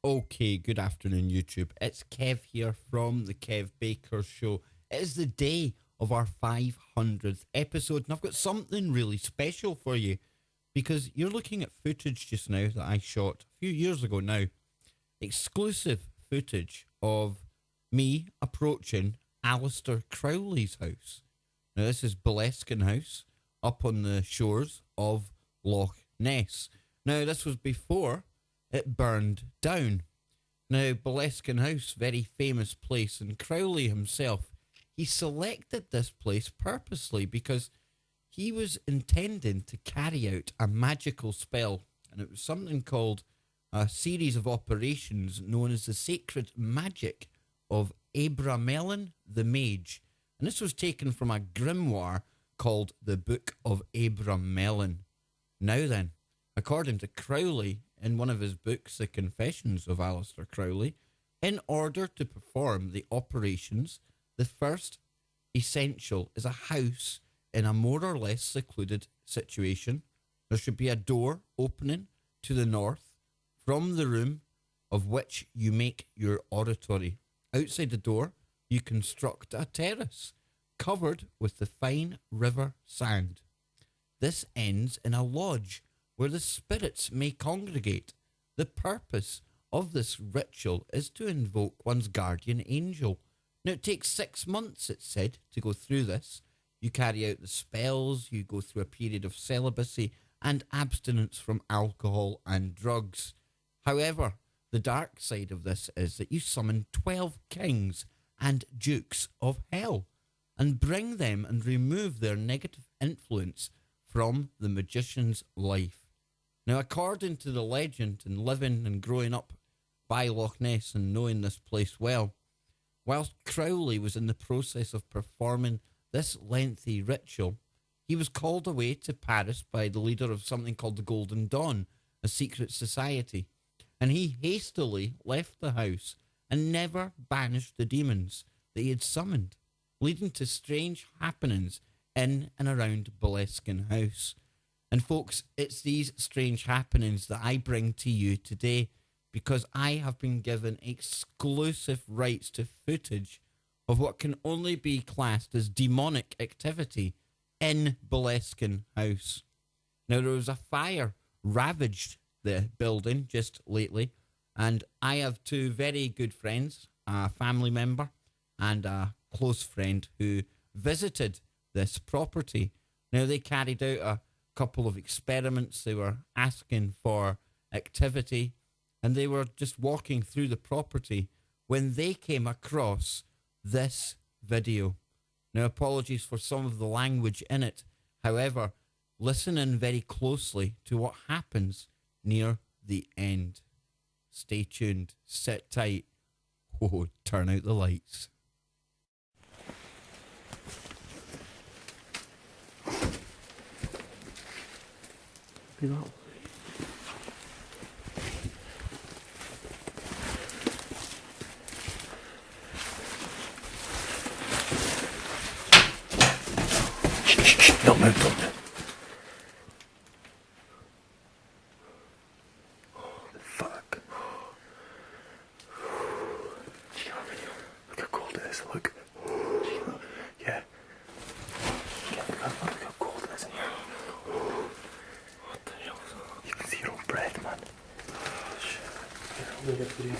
Okay, good afternoon, YouTube. It's Kev here from the Kev Baker Show. It is the day of our 500th episode, and I've got something really special for you because you're looking at footage just now that I shot a few years ago now. Exclusive footage of me approaching Aleister Crowley's house. Now, this is Boleskine House up on the shores of Loch Ness. Now, this was before it burned down. Now, Boleskine House, very famous place, and Crowley himself, he selected this place purposely because he was intending to carry out a magical spell, and it was something called a series of operations known as the Sacred Magic of Abramelin the Mage. And this was taken from a grimoire called the Book of Abramelin. Now then, according to Crowley, in one of his books, The Confessions of Aleister Crowley, in order to perform the operations, the first essential is a house in a more or less secluded situation. There should be a door opening to the north from the room of which you make your oratory. Outside the door, you construct a terrace covered with the fine river sand. This ends in a lodge where the spirits may congregate. The purpose of this ritual is to invoke one's guardian angel. Now, it takes 6 months, it's said, to go through this. You carry out the spells, you go through a period of celibacy and abstinence from alcohol and drugs. However, the dark side of this is that you summon 12 kings and dukes of hell and bring them and remove their negative influence from the magician's life. Now, according to the legend, and living and growing up by Loch Ness and knowing this place well, whilst Crowley was in the process of performing this lengthy ritual, he was called away to Paris by the leader of something called the Golden Dawn, a secret society, and he hastily left the house and never banished the demons that he had summoned, leading to strange happenings in and around Boleskine House. And folks, it's these strange happenings that I bring to you today because I have been given exclusive rights to footage of what can only be classed as demonic activity in Boleskine House. Now, there was a fire ravaged the building just lately, and I have two very good friends, a family member and a close friend who visited this property. Now, they carried out a couple of experiments. They were asking for activity, and they were just walking through the property when they came across this video. Now, apologies for some of the language in it. However, listen in very closely to what happens near the end. Stay tuned, sit tight. Oh, turn out the lights. Be that way. Don't move, don't move. Oh, the fuck. Look how cold it is, look. Yeah. Look how cold it is in here. You can see your own breath, man. Oh, shit. Here, I'll make it for you.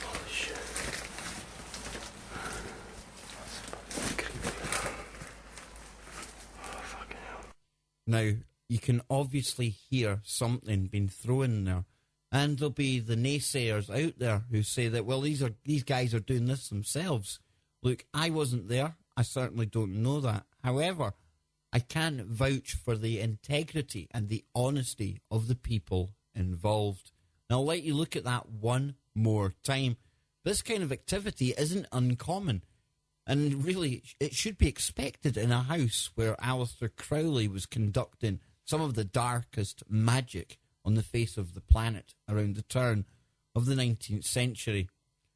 Holy shit. That's fucking creepy. Oh, fucking hell. Now, you can obviously hear something being thrown there. And there'll be the naysayers out there who say that, well, these guys are doing this themselves. Look, I wasn't there. I certainly don't know that. However, I can vouch for the integrity and the honesty of the people involved. Now, I'll let you look at that one more time. This kind of activity isn't uncommon. And really, it should be expected in a house where Aleister Crowley was conducting some of the darkest magic on the face of the planet around the turn of the 19th century.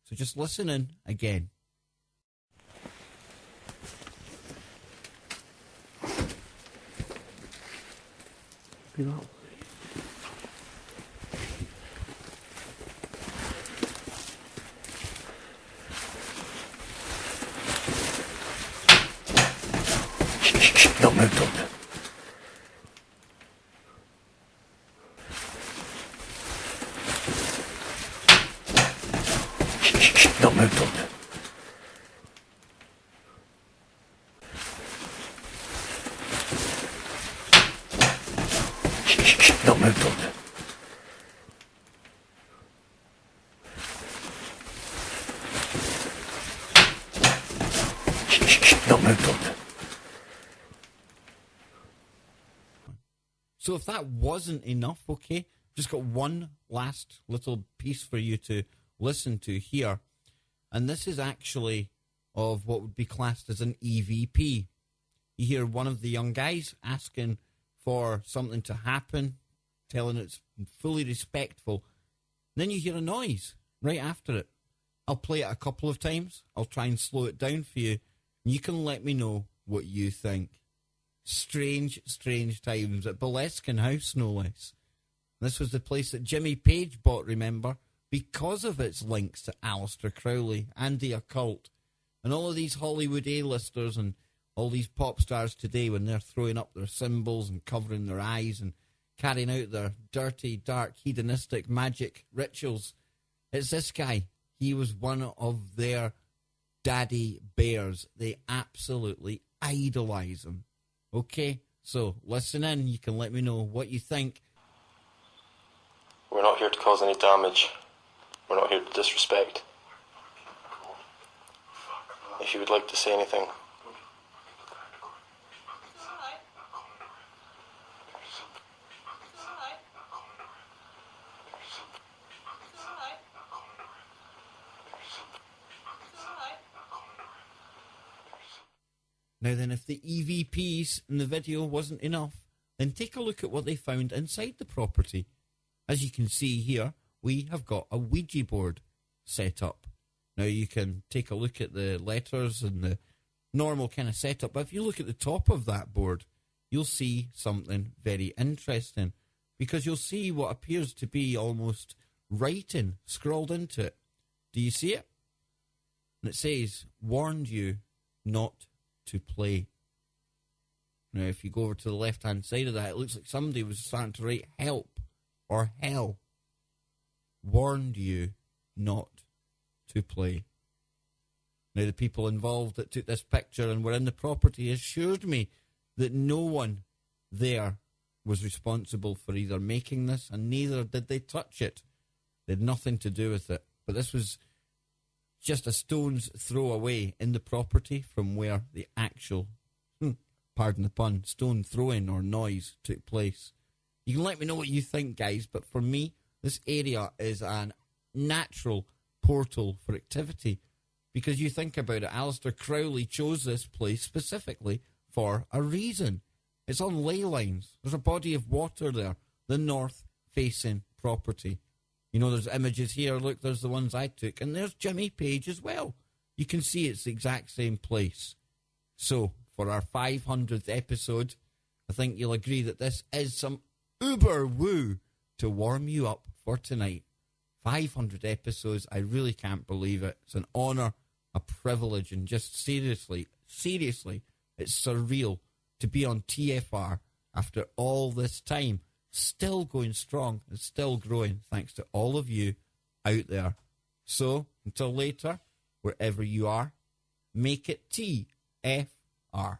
So just listen in again. Be that way. move, don't. Shh, don't move, don't. Shh, don't move, don't. Don't move, don't. So if that wasn't enough, okay, just got one last little piece for you to listen to here. And this is actually of what would be classed as an EVP. You hear one of the young guys asking for something to happen, telling it's fully respectful. Then you hear a noise right after it. I'll play it a couple of times. I'll try and slow it down for you. You can let me know what you think. Strange, strange times at Boleskine House, no less. This was the place that Jimmy Page bought, remember, because of its links to Aleister Crowley and the occult. And all of these Hollywood A-listers and all these pop stars today, when they're throwing up their symbols and covering their eyes and carrying out their dirty, dark, hedonistic magic rituals, it's this guy. He was one of their daddy bears. They absolutely idolize him. Okay, so listen in. You can let me know what you think. We're not here to cause any damage. We're not here to disrespect. If you would like to say anything. Now then, if the EVPs in the video wasn't enough, then take a look at what they found inside the property. As you can see here, we have got a Ouija board set up. Now you can take a look at the letters and the normal kind of setup, but if you look at the top of that board, you'll see something very interesting, because you'll see what appears to be almost writing scrawled into it. Do you see it? And it says, warned you not to play. Now, if you go over to the left-hand side of that, it looks like somebody was starting to write help or hell. Warned you not to play. Now, the people involved that took this picture and were in the property assured me that no one there was responsible for either making this, and neither did they touch it. They had nothing to do with it. But this was just a stone's throw away in the property from where the actual, pardon the pun, stone throwing or noise took place. You can let me know what you think, guys, but for me, this area is a natural portal for activity, because you think about it, Aleister Crowley chose this place specifically for a reason. It's on ley lines. There's a body of water there, the north-facing property. You know, there's images here. Look, there's the ones I took. And there's Jimmy Page as well. You can see it's the exact same place. So, for our 500th episode, I think you'll agree that this is some uber woo to warm you up for tonight. 500 episodes. I really can't believe it. It's an honour, a privilege, and just seriously, it's surreal to be on TFR after all this time. Still going strong and still growing, thanks to all of you out there. So, until later, wherever you are, make it TFR.